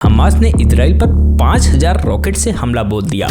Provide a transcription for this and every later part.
Hamas ने Israel पर 5000 rocket से हमला बोल दिया।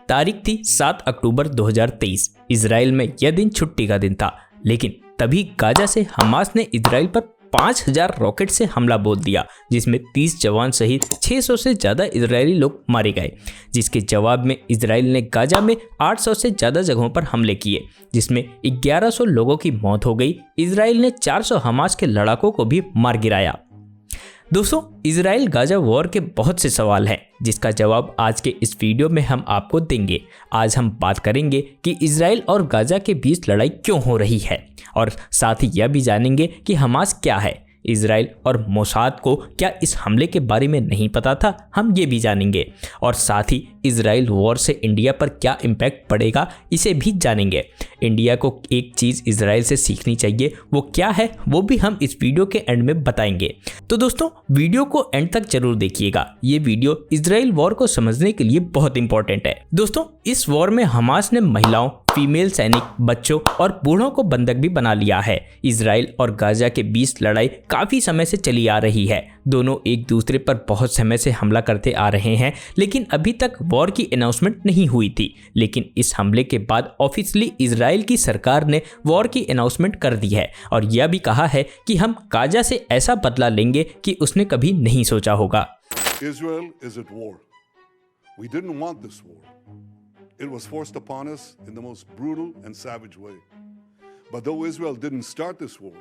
तारीख थी 7 अक्टूबर 2023। इजराइल में यह दिन छुट्टी का दिन था, लेकिन तभी गाजा से हमास ने इजराइल पर 5000 रॉकेट से हमला बोल दिया, जिसमें 30 जवान सहित 600 से ज़्यादा इजरायली लोग मारे गए। जिसके जवाब में इजराइल ने गाजा में 800 से ज़्यादा जगहों पर हमले किए, जिसमें 1100 लोगों की मौत हो गई। इजराइल ने 400 हमास के लड़ाकों को भी मार गिराया। दोस्तों, इजराइल गाजा वॉर के बहुत से सवाल हैं, जिसका जवाब आज के इस वीडियो में हम आपको देंगे। आज हम बात करेंगे कि इजराइल और गाजा के बीच लड़ाई क्यों हो रही है, और साथ ही यह भी जानेंगे कि हमास क्या है। इजराइल और मोसाद को क्या इस हमले के बारे में नहीं पता था, हम ये भी जानेंगे। और साथ ही इजराइल वॉर से इंडिया पर क्या इम्पैक्ट पड़ेगा, इसे भी जानेंगे। इंडिया को एक चीज़ इजराइल से सीखनी चाहिए, वो क्या है वो भी हम इस वीडियो के एंड में बताएंगे। तो दोस्तों, वीडियो को एंड तक जरूर देखिएगा। ये वीडियो इजराइल वॉर को समझने के लिए बहुत इंपॉर्टेंट है। दोस्तों, इस वॉर में हमास ने महिलाओं, फीमेल सैनिक, बच्चों और बूढ़ों को बंधक भी बना लिया है। इजराइल और गाजा के बीच लड़ाई काफी समय से चली आ रही है। दोनों एक दूसरे पर बहुत समय से हमला करते आ रहे हैं, लेकिन अभी तक वॉर की अनाउंसमेंट नहीं हुई थी। लेकिन इस हमले के बाद ऑफिशियली इजराइल की सरकार ने वॉर की अनाउंसमेंट कर दी है, और यह भी कहा है कि हम गाजा से ऐसा बदला लेंगे कि उसने कभी नहीं सोचा होगा। Israel is at war. We didn't want this war. It was forced upon us in the most brutal and savage way. But though Israel didn't start this war,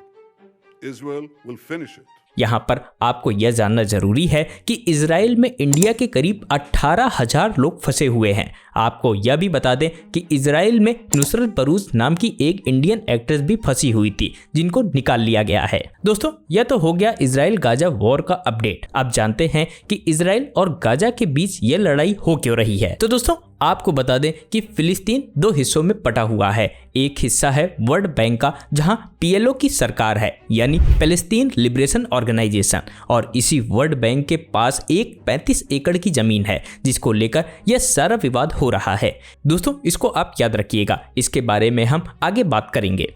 Israel will finish it. यहाँ पर आपको यह जानना जरूरी है कि Israel में India के करीब 18,000 लोग फंसे हुए हैं। आपको यह भी बता दें कि इजराइल में नुसरत बरूज नाम की एक इंडियन एक्ट्रेस भी फंसी हुई थी, जिनको निकाल लिया गया है। दोस्तों, यह तो हो गया इजराइल गाजा वॉर का अपडेट। अब जानते हैं कि इजराइल और गाजा के बीच ये लड़ाई हो क्यों रही है। तो दोस्तों, आपको बता दें कि फिलिस्तीन दो हिस्सों में बटा हुआ है। एक हिस्सा है वर्ल्ड बैंक का, जहां पीएलओ की सरकार है, यानी पैलेस्टीन लिबरेशन ऑर्गेनाइजेशन, और इसी वर्ल्ड बैंक के पास एक 35 एकड़ की जमीन है, जिसको लेकर यह सारा विवाद हो रहा है। दोस्तों, इसको आप याद रखिएगा, इसके बारे में हम आगे बात करेंगे।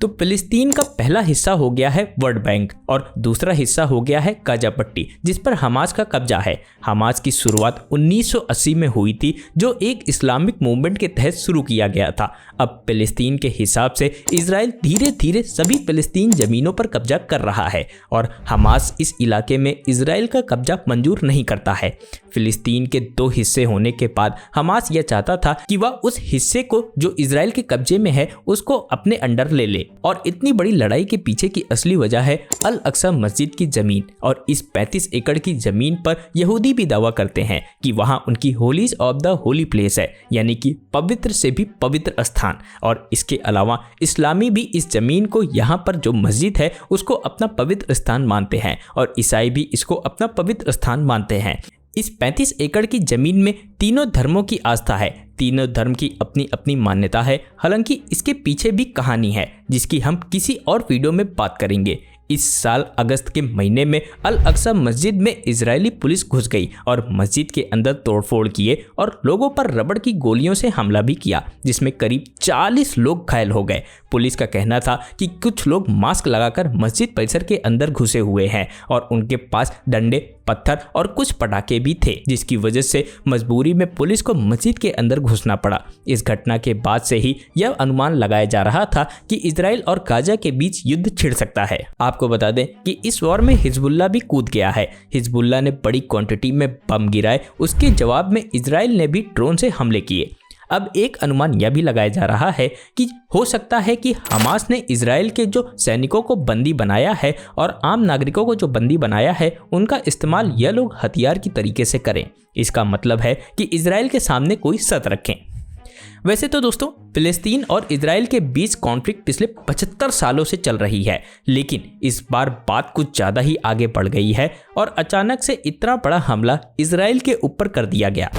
तो फिलिस्तीन का पहला हिस्सा हो गया है वर्ल्ड बैंक, और दूसरा हिस्सा हो गया है गाजा पट्टी, जिस पर हमास का कब्जा है। हमास की शुरुआत 1980 में हुई थी, जो एक इस्लामिक मूवमेंट के तहत शुरू किया गया था। अब फिलिस्तीन के हिसाब से इजराइल धीरे धीरे सभी फिलिस्तीन जमीनों पर कब्जा कर रहा है, और हमास इस इलाके में इजराइल का कब्जा मंजूर नहीं करता है। फिलिस्तीन के दो हिस्से होने के बाद हमास यह चाहता था कि वह उस हिस्से को जो इजराइल के कब्जे में है उसको अपने अंडर ले ले, और इतनी बड़ी लड़ाई के पीछे की असली वजह है अल अक्सा मस्जिद की जमीन। और इस 35 एकड़ की जमीन पर यहूदी भी दावा करते हैं कि वहां उनकी Holis of the holy place है, यानी कि पवित्र से भी पवित्र स्थान। और इसके अलावा इस्लामी भी इस जमीन को, यहाँ पर जो मस्जिद है उसको अपना पवित्र स्थान मानते हैं, और ईसाई भी इसको अपना पवित्र स्थान मानते हैं। इस 35 एकड़ की जमीन में तीनों धर्मों की आस्था है, तीनों धर्म की अपनी अपनी मान्यता है। हालांकि इसके पीछे भी कहानी है, जिसकी हम किसी और वीडियो में बात करेंगे। इस साल अगस्त के महीने में अल अक्सा मस्जिद में इजरायली पुलिस घुस गई और मस्जिद के अंदर तोड़फोड़ किए और लोगों पर रबड़ की गोलियों से हमला भी किया, जिसमें करीब 40 लोग घायल हो गए। पुलिस का कहना था कि कुछ लोग मास्क लगाकर मस्जिद परिसर के अंदर घुसे हुए हैं, और उनके पास डंडे, पत्थर और कुछ पटाखे भी थे, जिसकी वजह से मजबूरी में पुलिस को मस्जिद के अंदर घुसना पड़ा। इस घटना के बाद से ही यह अनुमान लगाया जा रहा था कि इजराइल और गाजा के बीच युद्ध छिड़ सकता है। आपको बता दें कि इस वॉर में हिजबुल्लाह भी कूद गया है। हिजबुल्लाह ने बड़ी क्वांटिटी में बम गिराए, उसके जवाब में इजराइल ने भी ड्रोन से हमले किए। अब एक अनुमान यह भी लगाया जा रहा है कि हो सकता है कि हमास ने इजराइल के जो सैनिकों को बंदी बनाया है और आम नागरिकों को जो बंदी बनाया है, उनका इस्तेमाल यह लोग हथियार की तरीके से करें। इसका मतलब है कि इजराइल के सामने कोई शर्त रखें। वैसे तो दोस्तों, फिलिस्तीन और इजराइल के बीच कॉन्फ्लिक्ट पिछले 75 सालों से चल रही है, लेकिन इस बार बात कुछ ज़्यादा ही आगे बढ़ गई है, और अचानक से इतना बड़ा हमला इजराइल के ऊपर कर दिया गया।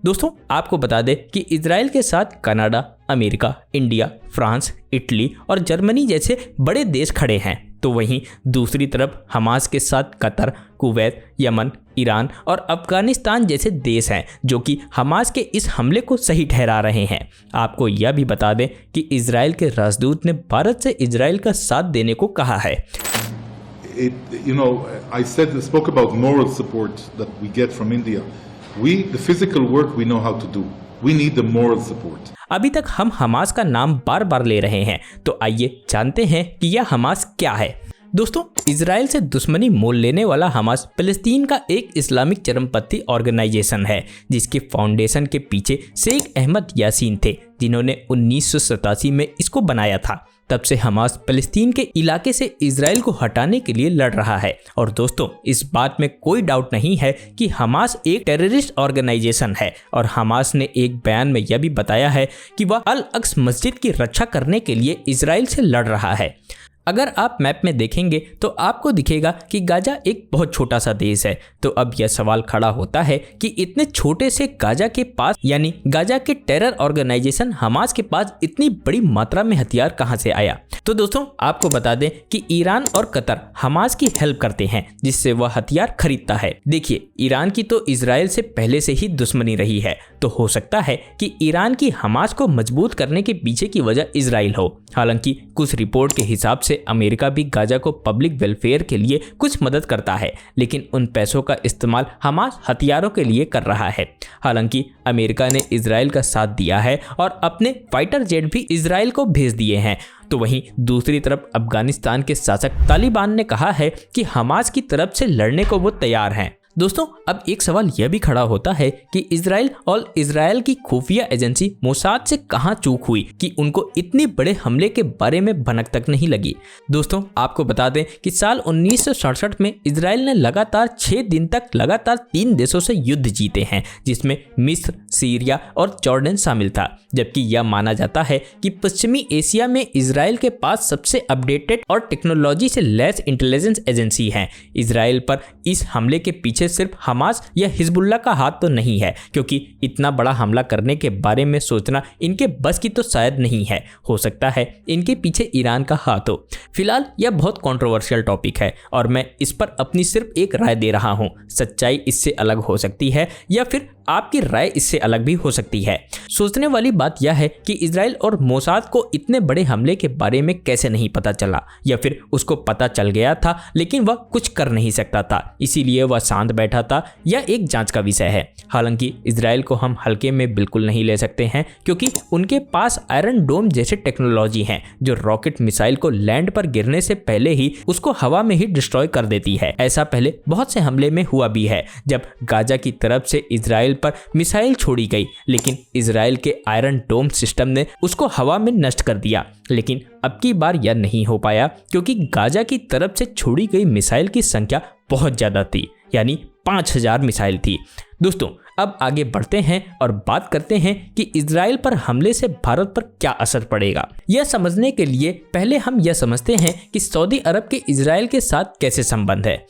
दोस्तों, आपको बता दें कि इजराइल के साथ Canada, America, India, France, Italy और जर्मनी जैसे बड़े देश खड़े हैं। तो वहीं दूसरी तरफ हमास के साथ कतर, कुवैत, यमन, ईरान और अफगानिस्तान जैसे देश हैं जो कि हमास के इस हमले को सही ठहरा रहे हैं। आपको यह भी बता दें कि इजराइल के राजदूत ने भारत से इजराइल का साथ देने को कहा है। I spoke about moral support that we get from India. The physical work we know how to do. We need the moral support. अभी तक हम हमास का नाम बार बार ले रहे हैं, तो आइए जानते हैं कि यह हमास क्या है। दोस्तों, इजराइल से दुश्मनी मोल लेने वाला हमास फिलिस्तीन का एक इस्लामिक चरमपंथी ऑर्गेनाइजेशन है जिसके फाउंडेशन के पीछे शेख अहमद यासीन थे, जिन्होंने 1987 में इसको बनाया था। तब से हमास फिलिस्तीन के इलाके से इजराइल को हटाने के लिए लड़ रहा है। और दोस्तों, इस बात में कोई डाउट नहीं है कि हमास एक टेररिस्ट ऑर्गेनाइजेशन है और हमास ने एक बयान में यह भी बताया है कि वह अल अक्स मस्जिद की रक्षा करने के लिए इजराइल से लड़ रहा है। अगर आप मैप में देखेंगे तो आपको दिखेगा कि गाजा एक बहुत छोटा सा देश है। तो अब यह सवाल खड़ा होता है कि इतने छोटे से गाजा के पास, यानी गाजा के टेरर ऑर्गेनाइजेशन हमास के पास इतनी बड़ी मात्रा में हथियार कहां से आया। तो दोस्तों, आपको बता दें कि ईरान और कतर हमास की हेल्प करते हैं जिससे वह हथियार खरीदता है। देखिए, ईरान की तो इजराइल से पहले से ही दुश्मनी रही है, तो हो सकता है कि ईरान की हमास को मजबूत करने के पीछे की वजह इजराइल हो। हालांकि कुछ रिपोर्ट के हिसाब से अमेरिका भी गाजा को पब्लिक वेलफेयर के लिए कुछ मदद करता है, लेकिन उन पैसों का इस्तेमाल हमास हथियारों के लिए कर रहा है। हालांकि अमेरिका ने इजराइल का साथ दिया है और अपने फाइटर जेट भी इजराइल को भेज दिए हैं। तो वहीं दूसरी तरफ अफगानिस्तान के शासक तालिबान ने कहा है कि हमास की तरफ से लड़ने को वो तैयार हैं। दोस्तों, अब एक सवाल यह भी खड़ा होता है कि इजराइल और इजराइल की खुफिया एजेंसी मोसाद से कहां चूक हुई कि उनको इतनी बड़े हमले के बारे में भनक तक नहीं लगी। दोस्तों, आपको बता दें कि साल 1967 में इजराइल ने लगातार 6 दिन तक लगातार 3 देशों से युद्ध जीते हैं, जिसमें मिस्र, सीरिया और जॉर्डन शामिल था। जबकि यह माना जाता है कि पश्चिमी एशिया में इजराइल के पास सबसे अपडेटेड और टेक्नोलॉजी से लैस इंटेलिजेंस एजेंसी है। इजराइल पर इस हमले के पीछे सिर्फ हमास या हिजबुल्लाह का हाथ तो नहीं है, क्योंकि इतना बड़ा हमला करने के बारे में सोचना इनके बस की तो शायद नहीं है। हो सकता है इनके पीछे ईरान का हाथ हो। फिलहाल यह बहुत कंट्रोवर्शियल टॉपिक है और मैं इस पर अपनी सिर्फ एक राय दे रहा हूं। सच्चाई इससे अलग हो सकती है या फिर आपकी राय इससे अलग भी हो सकती है। सोचने वाली बात यह है कि इजराइल और मोसाद को इतने बड़े हमले के बारे में कैसे नहीं पता चला, या फिर उसको पता चल गया था लेकिन वह कुछ कर नहीं सकता था, इसीलिए वह शांत बैठा था। यह एक जांच का विषय है। हालांकि इजराइल को हम हल्के में बिल्कुल नहीं ले सकते हैं, क्योंकि उनके पास आयरन डोम जैसे टेक्नोलॉजी है जो रॉकेट मिसाइल को लैंड पर गिरने से पहले ही उसको हवा में ही डिस्ट्रॉय कर देती है। ऐसा पहले बहुत से हमले में हुआ भी है, जब गाजा की तरफ से इजराइल पर मिसाइल छोड़ी गई, लेकिन इजराइल के आयरन डोम सिस्टम ने उसको हवा में नष्ट कर दिया। लेकिन अब की बार यह नहीं हो पाया, क्योंकि गाजा की तरफ से छोड़ी गई मिसाइल की संख्या बहुत ज्यादा थी, यानी 5000 मिसाइल थी। दोस्तों, अब आगे बढ़ते हैं और बात करते हैं कि इजराइल पर हमले से भारत पर क्या असर पड़ेगा। यह समझने के लिए पहले हम यह समझते हैं कि सऊदी अरब के इजराइल के साथ कैसे संबंध है।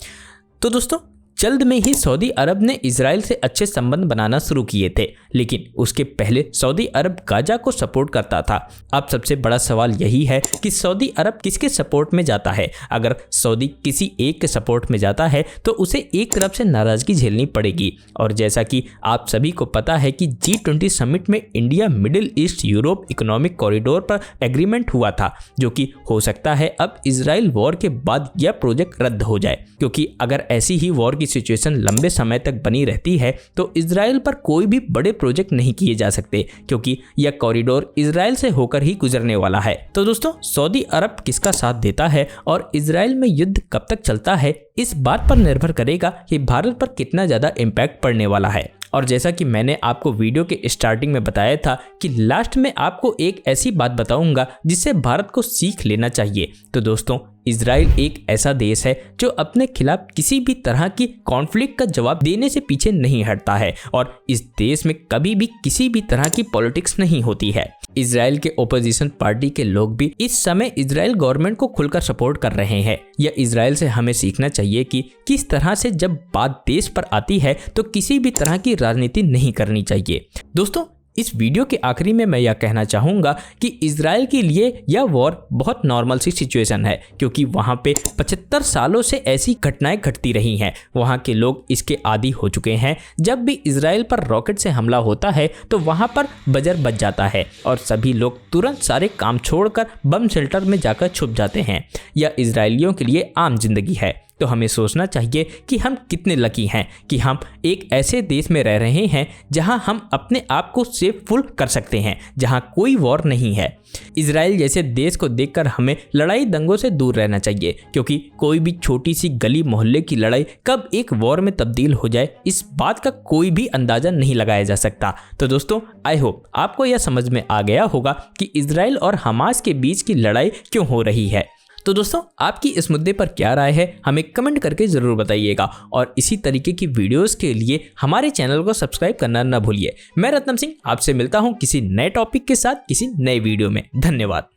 तो दोस्तों, जल्द में ही सऊदी अरब ने इजराइल से अच्छे संबंध बनाना शुरू किए थे, लेकिन उसके पहले सऊदी अरब गाजा को सपोर्ट करता था। अब सबसे बड़ा सवाल यही है कि सऊदी अरब किसके सपोर्ट में जाता है। अगर सऊदी किसी एक के सपोर्ट में जाता है तो उसे एक तरफ से नाराजगी झेलनी पड़ेगी। और जैसा कि आप सभी को पता है कि G20 समिट में India middle east Europe economic corridor पर एग्रीमेंट हुआ था, जो कि हो सकता है अब इजराइल वॉर के बाद यह प्रोजेक्ट रद्द हो जाए, क्योंकि अगर ऐसी ही वॉर की सिचुएशन लंबे समय तक बनी रहती है तो इजराइल पर कोई भी बड़े प्रोजेक्ट नहीं किए जा सकते, क्योंकि यह कॉरिडोर इजराइल से होकर ही गुजरने वाला है। तो दोस्तों, सऊदी अरब किसका साथ देता है और इजराइल में युद्ध कब तक चलता है, इस बात पर निर्भर करेगा कि भारत पर कितना ज्यादा इम्पैक्ट पड़ने वाला है। और जैसा कि मैंने आपको वीडियो के स्टार्टिंग में बताया था कि लास्ट में आपको एक ऐसी बात बताऊंगा जिससे भारत को सीख लेना चाहिए। तो दोस्तों, इजराइल एक ऐसा देश है जो अपने खिलाफ किसी भी तरह की कॉन्फ्लिक्ट का जवाब देने से पीछे नहीं हटता है, और इस देश में कभी भी किसी भी तरह की पॉलिटिक्स नहीं होती है। इजराइल के ओपोजिशन पार्टी के लोग भी इस समय इजराइल गवर्नमेंट को खुलकर सपोर्ट कर रहे हैं। यह इजराइल से हमें सीखना चाहिए कि किस तरह से जब बात देश पर आती है तो किसी भी तरह की राजनीति नहीं करनी चाहिए। दोस्तों, इस वीडियो के आखिरी में मैं यह कहना चाहूँगा कि इजराइल के लिए यह वॉर बहुत नॉर्मल सी सिचुएशन है, क्योंकि वहाँ पे 75 सालों से ऐसी घटनाएं घटती रही हैं। वहाँ के लोग इसके आदी हो चुके हैं। जब भी इजराइल पर रॉकेट से हमला होता है तो वहाँ पर बजर बज जाता है और सभी लोग तुरंत सारे काम छोड़कर बम शेल्टर में जाकर छुप जाते हैं। यह इजरायलियों के लिए आम जिंदगी है। तो हमें सोचना चाहिए कि हम कितने लकी हैं कि हम एक ऐसे देश में रह रहे हैं जहां हम अपने आप को सेफफुल कर सकते हैं, जहां कोई वॉर नहीं है। इजराइल जैसे देश को देखकर हमें लड़ाई दंगों से दूर रहना चाहिए, क्योंकि कोई भी छोटी सी गली मोहल्ले की लड़ाई कब एक वॉर में तब्दील हो जाए इस बात का कोई भी अंदाजा नहीं लगाया जा सकता। तो दोस्तों, आई होप आपको यह समझ में आ गया होगा कि इजराइल और हमास के बीच की लड़ाई क्यों हो रही है। तो दोस्तों, आपकी इस मुद्दे पर क्या राय है हमें कमेंट करके ज़रूर बताइएगा और इसी तरीके की वीडियोस के लिए हमारे चैनल को सब्सक्राइब करना न भूलिए। मैं रत्नम सिंह आपसे मिलता हूं किसी नए टॉपिक के साथ किसी नए वीडियो में। धन्यवाद।